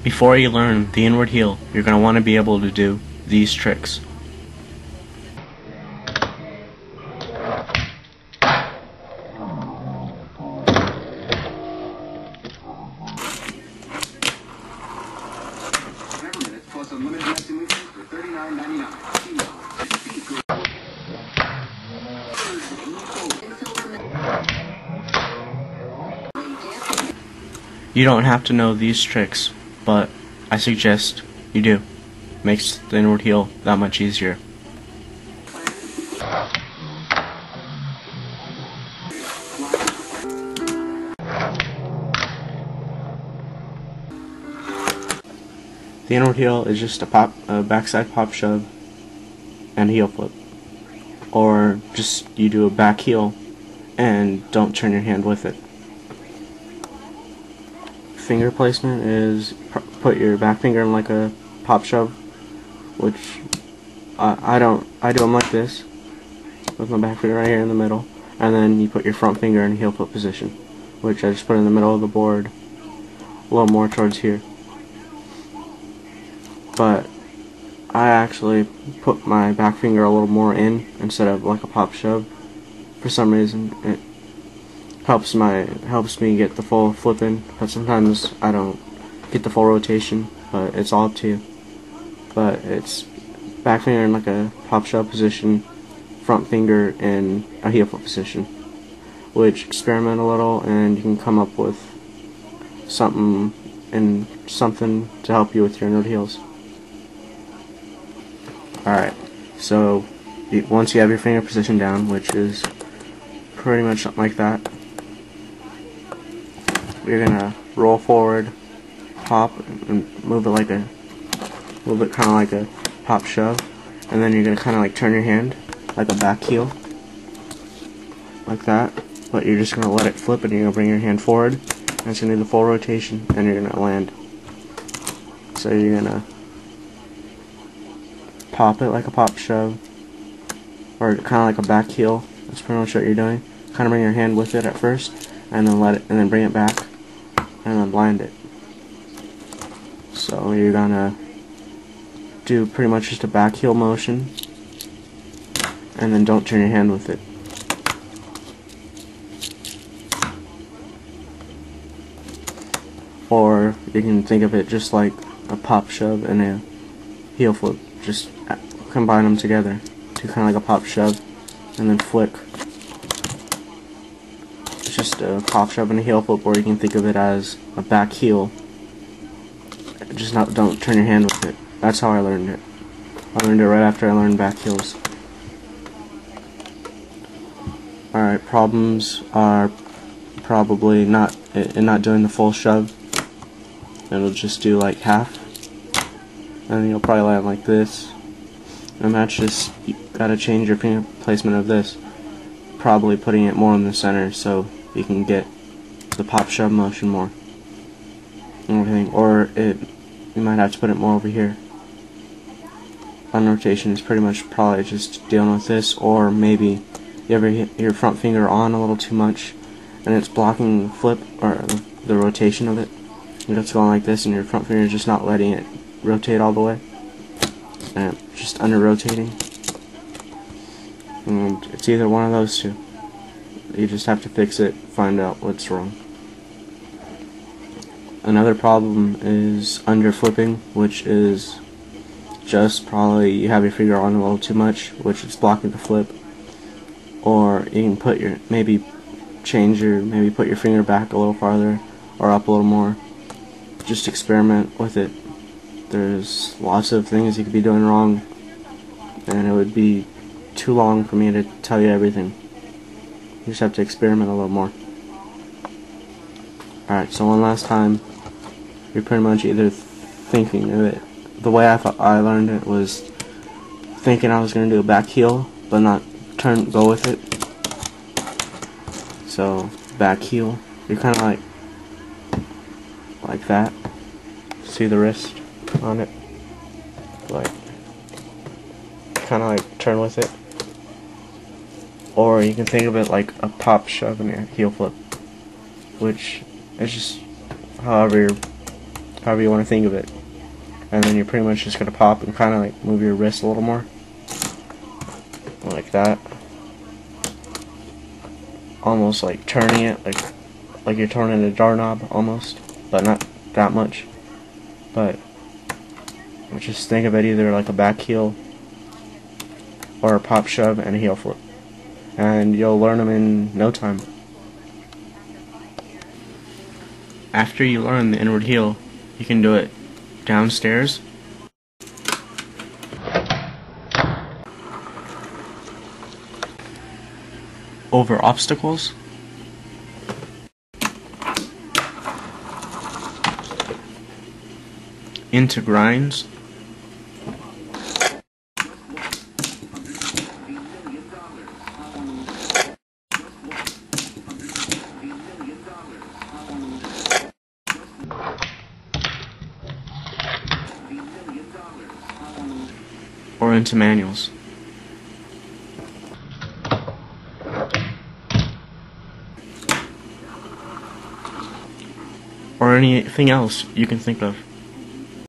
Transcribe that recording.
Before you learn the inward heel, you're going to want to be able to do these tricks. You don't have to know these tricks, but I suggest you do. Makes the inward heel that much easier. The inward heel is just a backside pop shove and a heel flip. Or just you do a back heel and don't turn your hand with it. Finger placement is put your back finger in like a pop shove, which I do them like this, with my back finger right here in the middle, and then you put your front finger in heel flip position, which I just put in the middle of the board, a little more towards here. But I actually put my back finger a little more in instead of like a pop shove. For some reason, it helps me get the full flip in, but sometimes I don't get the full rotation, but it's all up to you. But it's back finger in like a pop shove position, front finger in a heel flip position, which experiment a little and you can come up with something to help you with your inward heels. Alright, so once you have your finger position down, which is pretty much something like that, you're gonna roll forward, pop, and move it kind of like a pop shove, and then you're gonna kind of like turn your hand like a back heel, like that. But you're just gonna let it flip, and you're gonna bring your hand forward, and it's gonna do the full rotation, and you're gonna land. So you're gonna pop it like a pop shove, or kind of like a back heel. That's pretty much what you're doing. Kind of bring your hand with it at first, and then bring it back, and then land it. So you're gonna do pretty much just a back heel motion, and then don't turn your hand with it. Or you can think of it just like a pop shove and a heel flip. Just combine them together to kind of like a pop shove and then flick. It's just a pop shove and a heel flip, or you can think of it as a back heel. Just don't turn your hand with it. That's how I learned it. I learned it right after I learned back heels. Alright, problems are probably not doing the full shove. It'll just do like half, and you'll probably land like this. And that's just, you gotta change your finger placement of this, probably putting it more in the center so you can get the pop shove motion more and everything. Or you might have to put it more over here. On rotation is pretty much probably just dealing with this, or maybe you ever hit your front finger on a little too much and it's blocking the flip or the rotation of it. It's going like this, and your front finger is just not letting it rotate all the way, and just under rotating. And it's either one of those two. You just have to fix it, find out what's wrong. Another problem is under flipping, which is just probably you have your finger on a little too much, which is blocking the flip. Or you can maybe put your finger back a little farther or up a little more. Just experiment with it. There's lots of things you could be doing wrong, and it would be too long for me to tell you everything. You just have to experiment a little more. Alright, so one last time, you're pretty much either thinking of it. The way I learned it was thinking I was going to do a back heel, but not go with it. So, back heel, you're kind of like that. See the wrist on it? Like, kind of like turn with it. Or you can think of it like a pop shove and a heel flip, which is just however however you want to think of it. And then you're pretty much just gonna pop and kind of like move your wrist a little more, like that, almost like turning it like you're turning a doorknob almost, but not that much. But just think of it either like a back heel or a pop shove and a heel flip, and you'll learn them in no time. After you learn the inward heel, you can do it downstairs, over obstacles, into grinds, or into manuals. Or anything else you can think of.